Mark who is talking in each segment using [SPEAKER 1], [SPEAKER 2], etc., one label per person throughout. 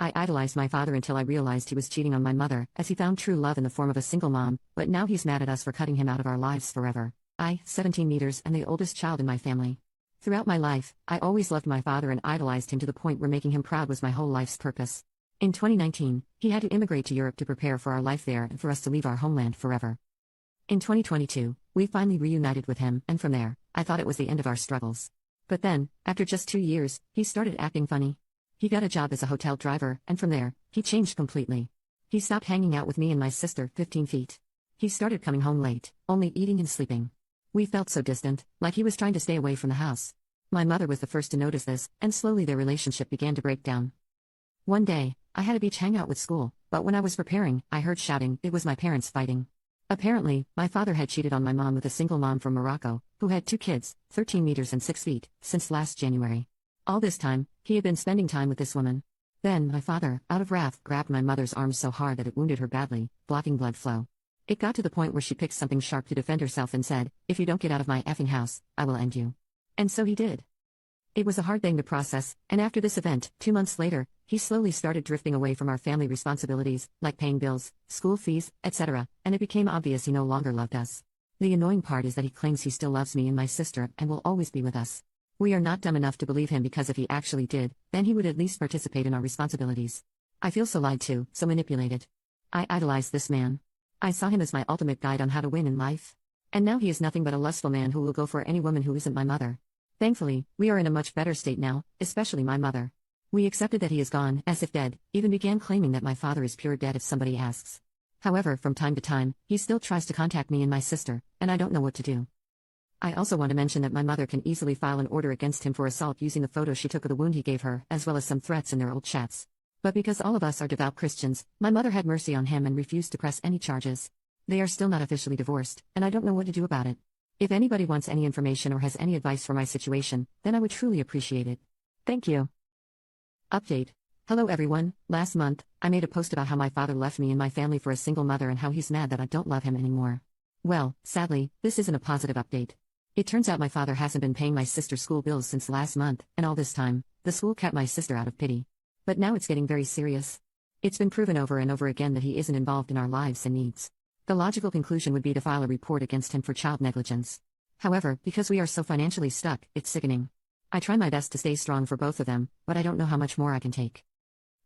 [SPEAKER 1] I idolized my father until I realized he was cheating on my mother, as he found true love in the form of a single mom, but now he's mad at us for cutting him out of our lives forever. I, 17 meters, am the oldest child in my family. Throughout my life, I always loved my father and idolized him to the point where making him proud was my whole life's purpose. In 2019, he had to immigrate to Europe to prepare for our life there and for us to leave our homeland forever. In 2022, we finally reunited with him, and from there, I thought it was the end of our struggles. But then, after just 2 years, he started acting funny. He got a job as a hotel driver, and from there, he changed completely. He stopped hanging out with me and my sister, 15 feet. He started coming home late, only eating and sleeping. We felt so distant, like he was trying to stay away from the house. My mother was the first to notice this, and slowly their relationship began to break down. One day, I had a beach hangout with school, but when I was preparing, I heard shouting. It was my parents fighting. Apparently, my father had cheated on my mom with a single mom from Morocco, who had 2 kids, 13 meters and 6 feet, since last January. All this time, he had been spending time with this woman. Then, my father, out of wrath, grabbed my mother's arm so hard that it wounded her badly, blocking blood flow. It got to the point where she picked something sharp to defend herself and said, "If you don't get out of my effing house, I will end you." And so he did. It was a hard thing to process, and after this event, 2 months later, he slowly started drifting away from our family responsibilities, like paying bills, school fees, etc., and it became obvious he no longer loved us. The annoying part is that he claims he still loves me and my sister and will always be with us. We are not dumb enough to believe him because if he actually did, then he would at least participate in our responsibilities. I feel so lied to, so manipulated. I idolized this man. I saw him as my ultimate guide on how to win in life. And now he is nothing but a lustful man who will go for any woman who isn't my mother. Thankfully, we are in a much better state now, especially my mother. We accepted that he is gone, as if dead, even began claiming that my father is pure dead if somebody asks. However, from time to time, he still tries to contact me and my sister, and I don't know what to do. I also want to mention that my mother can easily file an order against him for assault using the photo she took of the wound he gave her, as well as some threats in their old chats. But because all of us are devout Christians, my mother had mercy on him and refused to press any charges. They are still not officially divorced, and I don't know what to do about it. If anybody wants any information or has any advice for my situation, then I would truly appreciate it. Thank you. Update. Hello everyone. Last month, I made a post about how my father left me and my family for a single mother and how he's mad that I don't love him anymore. Well, sadly, this isn't a positive update. It turns out my father hasn't been paying my sister's school bills since last month, and all this time, the school kept my sister out of pity. But now it's getting very serious. It's been proven over and over again that he isn't involved in our lives and needs. The logical conclusion would be to file a report against him for child negligence. However, because we are so financially stuck, it's sickening. I try my best to stay strong for both of them, but I don't know how much more I can take.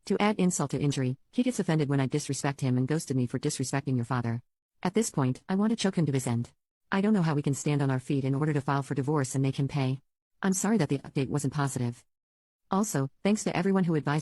[SPEAKER 1] To add insult to injury, he gets offended when I disrespect him and ghosted me for disrespecting your father. At this point, I want to choke him to his end. I don't know how we can stand on our feet in order to file for divorce and make him pay. I'm sorry that the update wasn't positive. Also, thanks to everyone who advised